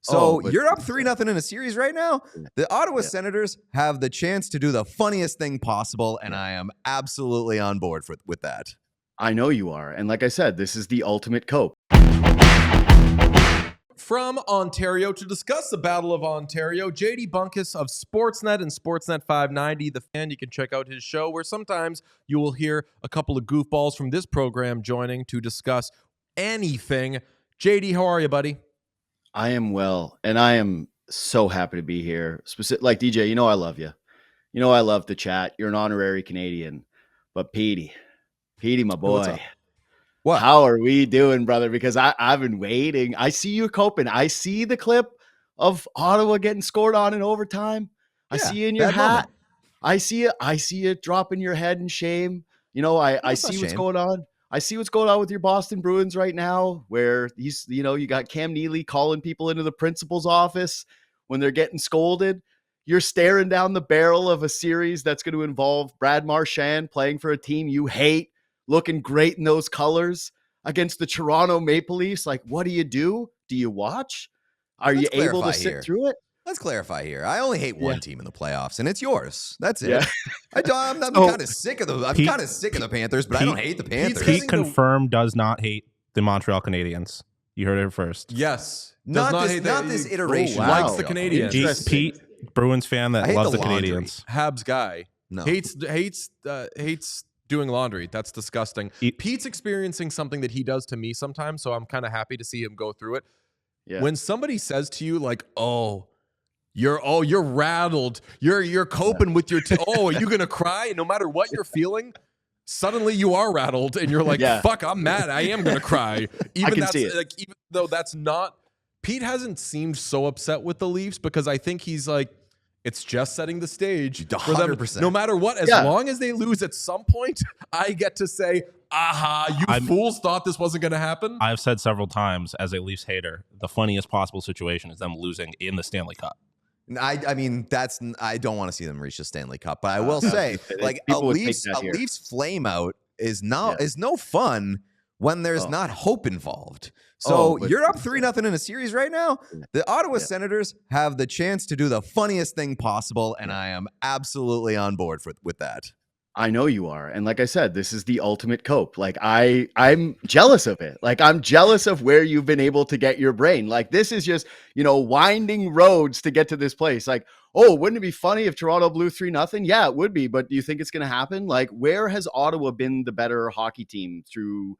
So you're up 3-0 in a series right now. The Ottawa Senators have the chance to do the funniest thing possible, and I am absolutely on board with that. I know you are. And like I said, this is the ultimate cope. From Ontario to discuss the Battle of Ontario, JD Bunkis of Sportsnet and Sportsnet 590, The Fan. You can check out his show where sometimes you will hear a couple of goofballs from this program joining to discuss anything. JD, how are you, buddy? I am well, and I am so happy to be here. Like DJ, you know I love you. You know I love to chat. You're an honorary Canadian. But Petey, my boy. What? How are we doing, brother? Because I've been waiting. I see you coping. I see the clip of Ottawa getting scored on in overtime. I see you in your hat. Moment. I see it dropping your head in shame. You know, I see what's going on. I see what's going on with your Boston Bruins right now, where you got Cam Neely calling people into the principal's office when they're getting scolded. You're staring down the barrel of a series that's going to involve Brad Marchand playing for a team you hate, looking great in those colors against the Toronto Maple Leafs. Like, what do? Do you watch? Are you able to sit through it? Let's clarify here. I only hate one team in the playoffs, and it's yours. That's it. I'm kind of sick of the Panthers, but I don't hate the Panthers. Pete confirmed does not hate the Montreal Canadiens. You heard it first. Yes. Not this iteration. Likes the Canadiens. Pete, Bruins fan that loves the Canadiens. Habs guy. No. Hates doing laundry. That's disgusting. Pete's experiencing something that he does to me sometimes, so I'm kind of happy to see him go through it. Yeah. When somebody says to you like, you're rattled. You're coping with your are you going to cry? No matter what you're feeling, suddenly you are rattled and you're like, fuck, I'm mad. I am going to cry. Even though that's not Pete hasn't seemed so upset with the Leafs because I think he's like, it's just setting the stage 100%. For them. No matter what, as long as they lose at some point, I get to say, fools thought this wasn't going to happen. I've said several times as a Leafs hater, the funniest possible situation is them losing in the Stanley Cup. I mean, I don't want to see them reach the Stanley Cup, but I will say, like a Leafs flame out is no fun when there's not hope involved. So you're up 3-0 in a series right now. The Ottawa Senators have the chance to do the funniest thing possible, and I am absolutely on board with that. I know you are. And like I said, this is the ultimate cope. Like I'm jealous of it. Like I'm jealous of where you've been able to get your brain. Like this is just, winding roads to get to this place. Like, wouldn't it be funny if Toronto blew 3-0? Yeah, it would be. But do you think it's going to happen? Like, where has Ottawa been the better hockey team through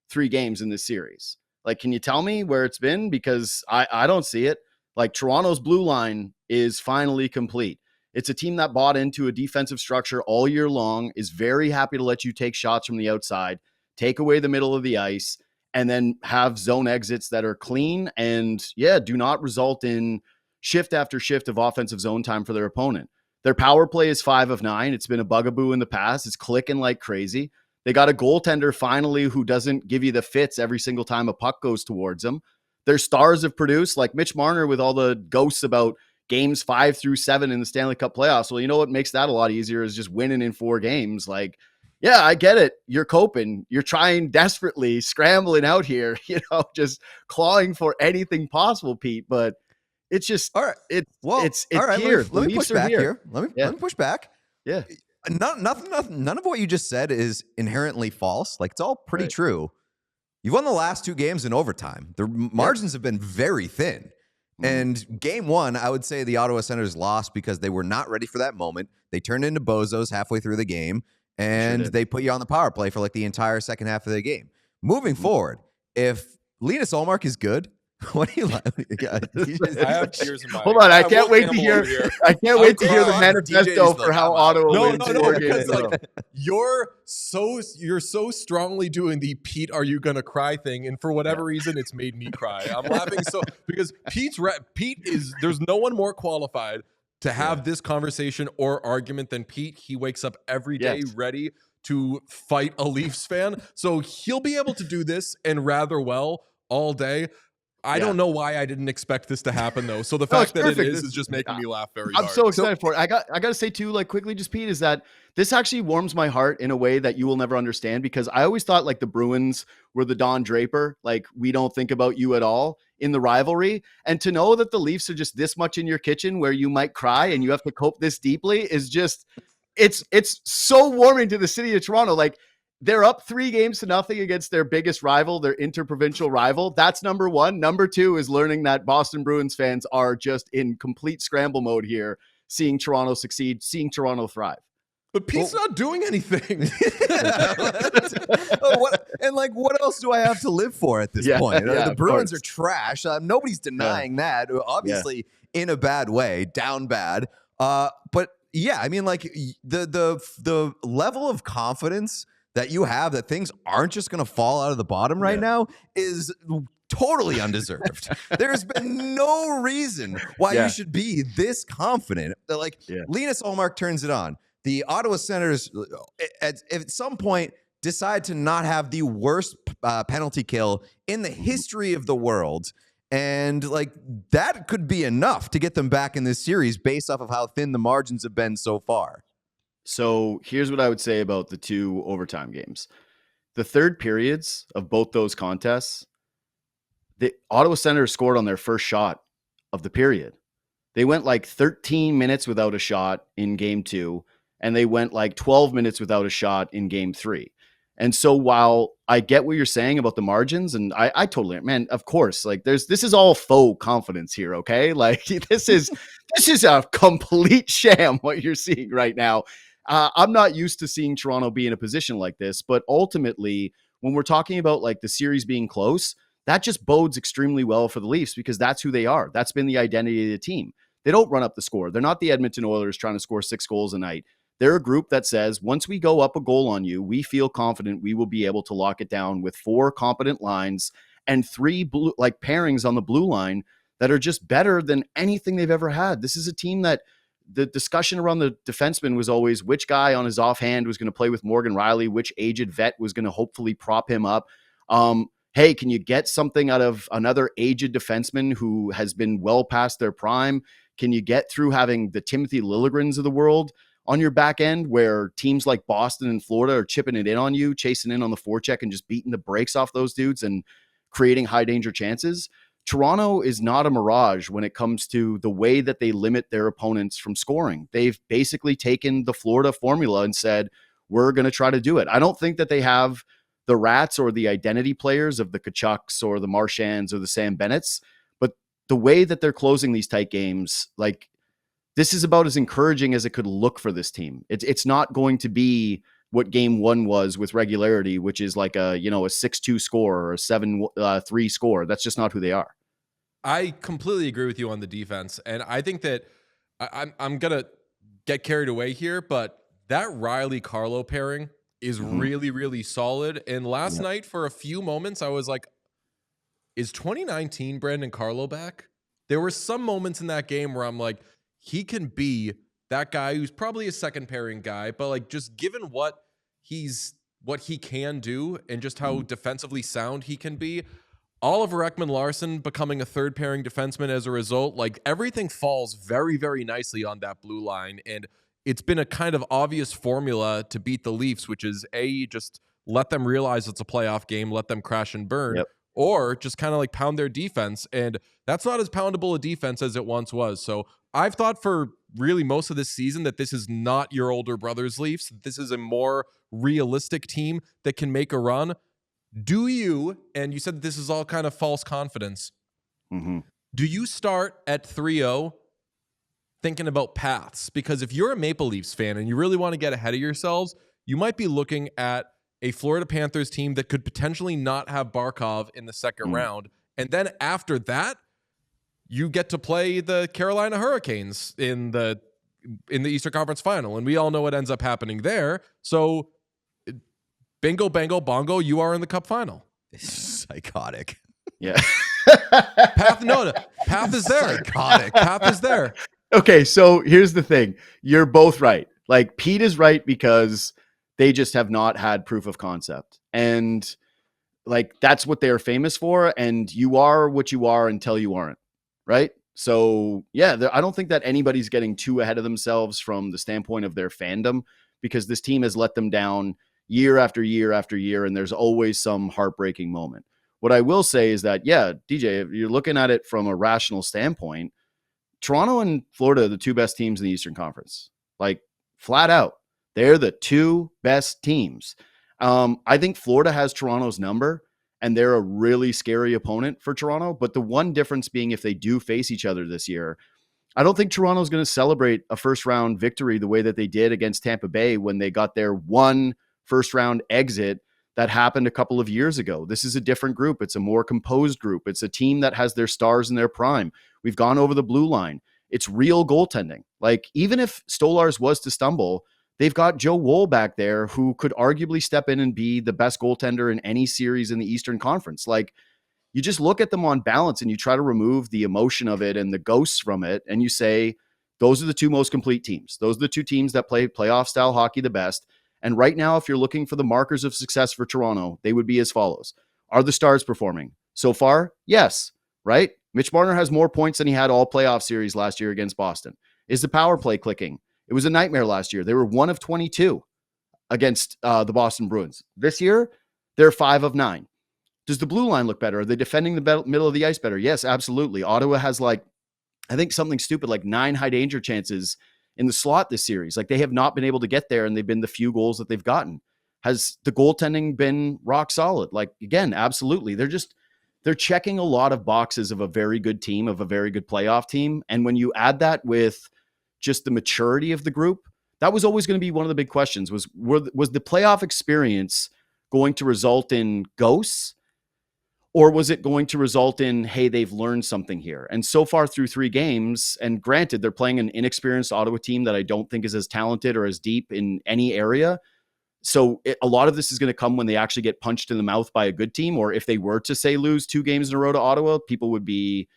3 games in this series? Like, can you tell me where it's been? Because I don't see it. Like Toronto's blue line is finally complete. It's a team that bought into a defensive structure all year long, is very happy to let you take shots from the outside, take away the middle of the ice, and then have zone exits that are clean and, do not result in shift after shift of offensive zone time for their opponent. Their power play is 5 of 9. It's been a bugaboo in the past. It's clicking like crazy. They got a goaltender finally who doesn't give you the fits every single time a puck goes towards them. Their stars have produced, like Mitch Marner with all the ghosts about games 5 through 7 in the Stanley Cup playoffs. Well, you know what makes that a lot easier is just winning in 4 games. Like, I get it. You're coping. You're trying desperately, scrambling out here, just clawing for anything possible, Pete. But it's just, all right. It's all right, here. Let me push back here. Let me push back. Yeah. None of what you just said is inherently false. Like, it's all pretty true. You've won the last 2 games in overtime. The margins have been very thin. And game 1, I would say the Ottawa Senators lost because they were not ready for that moment. They turned into bozos halfway through the game, and they put you on the power play for like the entire second half of the game. Moving forward, if Linus Ullmark is good, what do you like? I have tears in my eyes. Hold on, I can't wait to hear the manifesto for how Ottawa wins. No, you're so strongly doing the Pete, are you gonna cry thing, and for whatever reason, it's made me cry. I'm laughing because Pete is. There's no one more qualified to have this conversation or argument than Pete. He wakes up every day ready to fight a Leafs fan, so he'll be able to do this and rather well all day. I don't know why I didn't expect this to happen though. So the fact that it is just making me laugh very hard. I'm so excited for it. I got to say too, like quickly, just Pete, is that this actually warms my heart in a way that you will never understand, because I always thought like the Bruins were the Don Draper, like we don't think about you at all in the rivalry. And to know that the Leafs are just this much in your kitchen where you might cry and you have to cope this deeply is just, it's so warming to the city of Toronto. Like, they're up 3-0 against their biggest rival, their interprovincial rival. That's number one. Number two is learning that Boston Bruins fans are just in complete scramble mode here, seeing Toronto succeed, seeing Toronto thrive. But Pete's not doing anything. What else do I have to live for at this point? The Bruins are trash. Nobody's denying that. Obviously, in a bad way, down bad. But yeah, I mean, like the level of confidence that you have that things aren't just going to fall out of the bottom right now is totally undeserved. There's been no reason why you should be this confident. Linus Ullmark turns it on. The Ottawa Senators at some point decide to not have the worst penalty kill in the history of the world. And like that could be enough to get them back in this series based off of how thin the margins have been so far. So here's what I would say about the 2 overtime games. The third periods of both those contests, the Ottawa Senators scored on their first shot of the period. They went like 13 minutes without a shot in game 2, and they went like 12 minutes without a shot in game 3. And so while I get what you're saying about the margins, and I totally, man, of course, like this is all faux confidence here. Okay. Like this is a complete sham what you're seeing right now. I'm not used to seeing Toronto be in a position like this, but ultimately, when we're talking about like the series being close, that just bodes extremely well for the Leafs because that's who they are. That's been the identity of the team. They don't run up the score. They're not the Edmonton Oilers trying to score 6 goals a night. They're a group that says, once we go up a goal on you, we feel confident we will be able to lock it down with 4 competent lines and 3 pairings on the blue line that are just better than anything they've ever had. This is a team that the discussion around the defenseman was always which guy on his offhand was going to play with Morgan Riley, which aged vet was going to hopefully prop him up. Hey, can you get something out of another aged defenseman who has been well past their prime? Can you get through having the Timothy Lilligrens of the world on your back end where teams like Boston and Florida are chipping it in on you, chasing in on the forecheck and just beating the brakes off those dudes and creating high danger chances? Toronto is not a mirage when it comes to the way that they limit their opponents from scoring. They've basically taken the Florida formula and said, we're going to try to do it. I don't think that they have the Rats or the identity players of the Kachucks or the Marchands or the Sam Bennetts, but the way that they're closing these tight games, like this is about as encouraging as it could look for this team. It's not going to be what game 1 was with regularity, which is like a 6-2 score or a 7-3 score. That's just not who they are. I completely agree with you on the defense. And I think that I'm going to get carried away here, but that Riley-Carlo pairing is really, really solid. And last night, for a few moments, I was like, is 2019 Brandon Carlo back? There were some moments in that game where I'm like, he can be that guy who's probably a second pairing guy, but like just given what he can do and just how defensively sound he can be, Oliver Ekman-Larsson becoming a third pairing defenseman as a result, like everything falls very, very nicely on that blue line. And it's been a kind of obvious formula to beat the Leafs, which is just let them realize it's a playoff game, let them crash and burn, or just kind of like pound their defense. And that's not as poundable a defense as it once was. So I've thought for really most of this season that this is not your older brother's Leafs. This is a more realistic team that can make a run. Do you, and you said that this is all kind of false confidence, do you start at 3-0 thinking about paths? Because if you're a Maple Leafs fan and you really want to get ahead of yourselves, you might be looking at a Florida Panthers team that could potentially not have Barkov in the second round. And then after that, you get to play the Carolina Hurricanes in the Eastern Conference Final. And we all know what ends up happening there. So bingo, bango, bongo, you are in the Cup Final. Psychotic. Yeah. Path is there. Psychotic. Path is there. Okay, so here's the thing. You're both right. Like Pete is right because they just have not had proof of concept. And like that's what they're famous for. And you are what you are until you aren't, right? So yeah, I don't think that anybody's getting too ahead of themselves from the standpoint of their fandom, because this team has let them down year after year after year, and there's always some heartbreaking moment. What I will say is that, yeah, DJ, if you're looking at it from a rational standpoint, Toronto and Florida are the two best teams in the Eastern Conference. Like, flat out, they're the two best teams. I think Florida has Toronto's number, and they're a really scary opponent for Toronto. But the one difference being, if they do face each other this year, I don't think Toronto's going to celebrate a first-round victory the way that they did against Tampa Bay when they got their one first-round exit that happened a couple of years ago. This is a different group. It's a more composed group. It's a team that has their stars in their prime. We've gone over the blue line. It's real goaltending. Like, even if Stolarz was to stumble, they've got Joe Woll back there who could arguably step in and be the best goaltender in any series in the Eastern Conference. Like, you just look at them on balance and you try to remove the emotion of it and the ghosts from it. And you say, those are the two most complete teams. Those are the two teams that play playoff style hockey the best. And right now, if you're looking for the markers of success for Toronto, they would be as follows. Are the Stars performing? So far, yes, right? Mitch Marner has more points than he had all playoff series last year against Boston. Is the power play clicking? It was a nightmare last year. They were 1 of 22 against the Boston Bruins. This year, they're 5 of 9. Does the blue line look better? Are they defending the middle of the ice better? Yes, absolutely. Ottawa has, like, I think something stupid like 9 high danger chances in the slot this series. Like, they have not been able to get there, and they've been the few goals that they've gotten. Has the goaltending been rock solid? Like, again, absolutely. They're checking a lot of boxes of a very good team, of a very good playoff team. And when you add that with just the maturity of the group, that was always going to be one of the big questions. Was the playoff experience going to result in ghosts? Or was it going to result in, hey, they've learned something here? And so far through 3 games, and granted, they're playing an inexperienced Ottawa team that I don't think is as talented or as deep in any area. So a lot of this is going to come when they actually get punched in the mouth by a good team. Or if they were to, say, lose 2 games in a row to Ottawa, people would be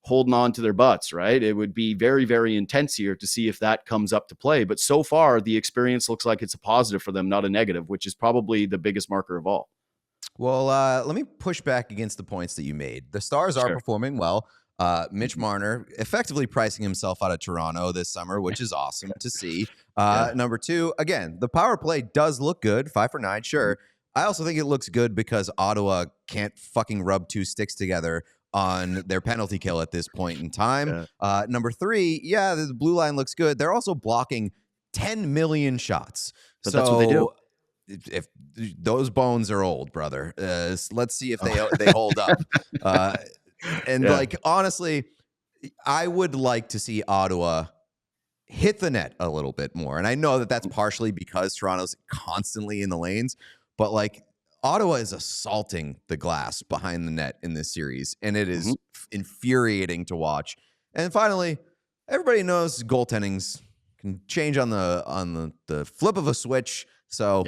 holding on to their butts, right? It would be very, very intense here to see if that comes up to play. But so far, the experience looks like it's a positive for them, not a negative, which is probably the biggest marker of all. Well, let me push back against the points that you made. The Stars are performing well. Mitch Marner effectively pricing himself out of Toronto this summer, which is awesome to see. Number 2, again, the power play does look good. 5 for 9, sure. I also think it looks good because Ottawa can't fucking rub 2 sticks together on their penalty kill at this point in time. Number 3, the blue line looks good. They're also blocking 10 million shots. So that's what they do. If those bones are old, brother, let's see if they hold up. Like, honestly, I would like to see Ottawa hit the net a little bit more. And I know that that's partially because Toronto's constantly in the lanes, but like, Ottawa is assaulting the glass behind the net in this series, and it is infuriating to watch. And finally, everybody knows goaltendings can change on the flip of a switch. So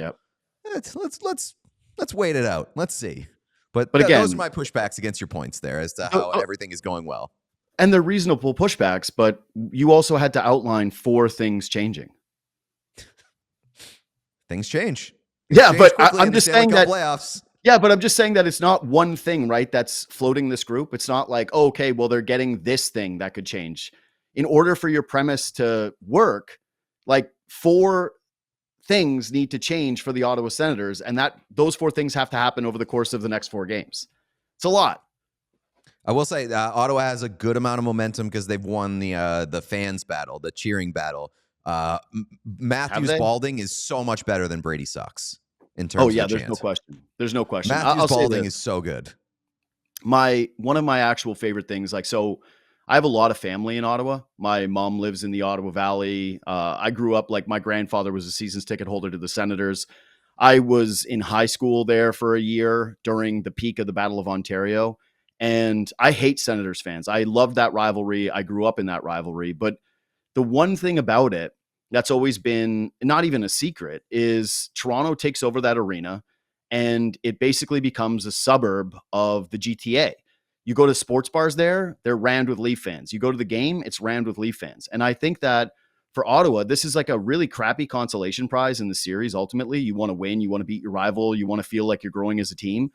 let's wait it out. Let's see. But again, those are my pushbacks against your points there as to how everything is going well. And they're reasonable pushbacks, but you also had to outline 4 things changing. Things change. Yeah, but I'm just saying that playoffs. Yeah, but I'm just saying that it's not one thing, right? That's floating this group. It's not like, oh, okay, well, they're getting this thing that could change. In order for your premise to work, like 4 things need to change for the Ottawa Senators, and those 4 things have to happen over the course of the next 4 games. It's a lot. I will say Ottawa has a good amount of momentum because they've won the fans battle, the cheering battle. Matthews Balding is so much better than Brady Sucks in terms. There's no question. There's no question. Matthews Balding is so good. One of my actual favorite things, so I have a lot of family in Ottawa. My mom lives in the Ottawa Valley. I grew up, my grandfather was a season's ticket holder to the Senators. I was in high school there for a year during the peak of the Battle of Ontario. And I hate Senators fans. I love that rivalry. I grew up in that rivalry. But the one thing about it that's always been not even a secret is Toronto takes over that arena and it basically becomes a suburb of the GTA. You go to sports bars there, they're rammed with Leaf fans. You go to the game, it's rammed with Leaf fans. And I think that for Ottawa, this is like a really crappy consolation prize in the series. Ultimately, you want to win, you want to beat your rival, you want to feel like you're growing as a team.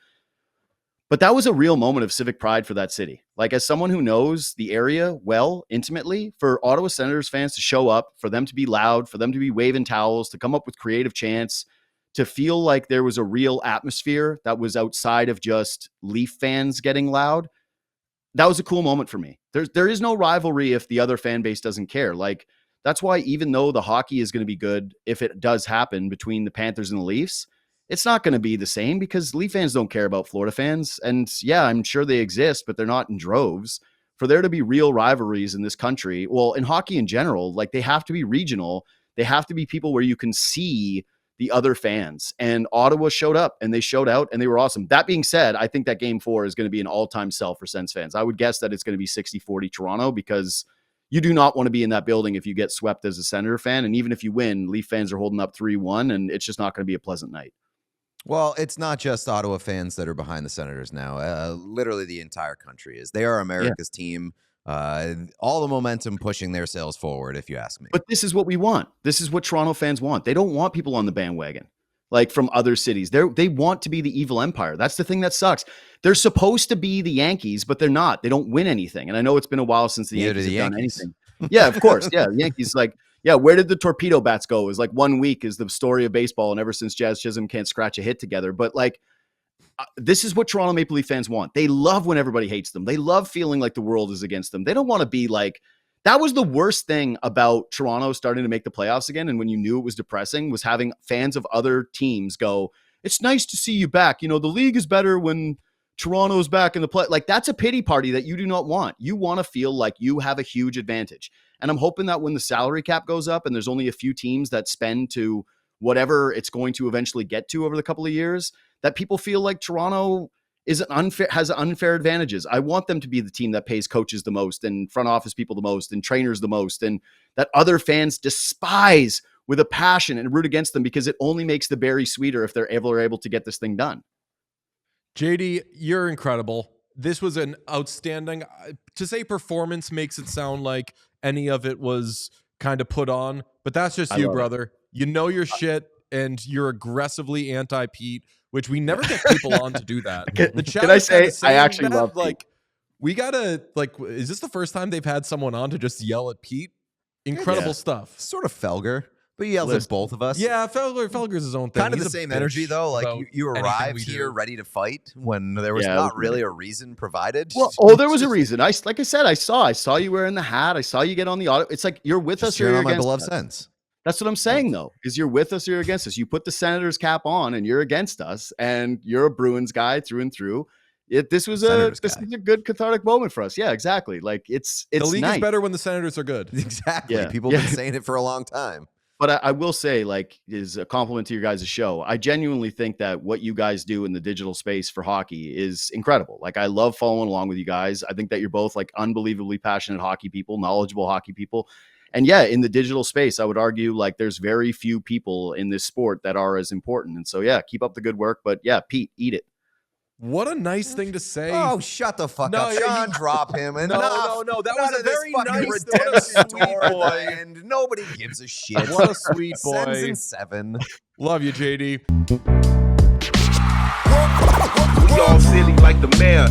But that was a real moment of civic pride for that city. Like, as someone who knows the area well, intimately, for Ottawa Senators fans to show up, for them to be loud, for them to be waving towels, to come up with creative chants, to feel like there was a real atmosphere that was outside of just Leaf fans getting loud, that was a cool moment for me. There is no rivalry if the other fan base doesn't care. Like, that's why even though the hockey is going to be good, if it does happen between the Panthers and the Leafs, it's not going to be the same because Leaf fans don't care about Florida fans. And yeah, I'm sure they exist, but they're not in droves. For there to be real rivalries in this country, well, in hockey in general, like, they have to be regional. They have to be people where you can see the other fans. And Ottawa showed up and they showed out and they were awesome. That being said, I think that game 4 is going to be an all-time sell for Sens fans. I would guess that it's going to be 60-40 Toronto, because you do not want to be in that building if you get swept as a Senator fan. And even if you win, Leaf fans are holding up 3-1, and it's just not going to be a pleasant night. Well, it's not just Ottawa fans that are behind the Senators now. Literally the entire country is. They are America's team. All the momentum pushing their sales forward, if you ask me. But this is what we want. This is what Toronto fans want. They don't want people on the bandwagon, like, from other cities. They want to be the evil empire. That's the thing that sucks. They're supposed to be the Yankees, but they're not. They don't win anything. And I know it's been a while since the Yankees have done anything. Yeah, of course. Yeah, the Yankees, like, yeah, where did the torpedo bats go? It was like 1 week is the story of baseball, and ever since Jazz Chisholm can't scratch a hit together. But, like, this is what Toronto Maple Leaf fans want. They love when everybody hates them. They love feeling like the world is against them. They don't want to be like, that was the worst thing about Toronto starting to make the playoffs again. And when you knew it was depressing, was having fans of other teams go, it's nice to see you back. You know, the league is better when Toronto's back in the play. Like, that's a pity party that you do not want. You want to feel like you have a huge advantage. And I'm hoping that when the salary cap goes up and there's only a few teams that spend to whatever it's going to eventually get to over the couple of years, that people feel like Toronto has unfair advantages. I want them to be the team that pays coaches the most and front office people the most and trainers the most, and that other fans despise with a passion and root against them, because it only makes the berry sweeter if they're able to get this thing done. JD, you're incredible. This was an outstanding, to say performance makes it sound like any of it was kind of put on, but that's just you, brother. You know your shit, and you're aggressively anti-Pete, which we never get people on to do that. The chat, can I say, I actually love like Pete. We gotta, like, is this the first time they've had someone on to just yell at Pete? Incredible stuff. Sort of Felger, but he yells at both of us. Yeah, Felger's his own thing. Kind of the same energy, though. Like, you arrived here ready to fight when there was not really a reason provided. Well, there was a reason. I saw you wearing the hat. I saw you get on the auto. It's like, you're with us or you're on my against beloved us. Sens. That's what I'm saying, though, is you're with us or you're against us. You put the Senators cap on and you're against us, and you're a Bruins guy through and through. This is a good cathartic moment for us. Yeah, exactly. Like, it's the league is better when the Senators are good. Exactly. Yeah. People have been saying it for a long time. But I will say, like, is a compliment to your guys' show. I genuinely think that what you guys do in the digital space for hockey is incredible. Like, I love following along with you guys. I think that you're both, like, unbelievably passionate hockey people, knowledgeable hockey people. And yeah, in the digital space, I would argue, like, there's very few people in this sport that are as important. And so, yeah, keep up the good work. But yeah, Pete, eat it. What a nice thing to say. Oh, shut the fuck up. Sean, drop him. No. That was a very nice redemption boy. And nobody gives a shit. What a sweet boy. Sens in 7. Love you, JD. We all silly like the mayor.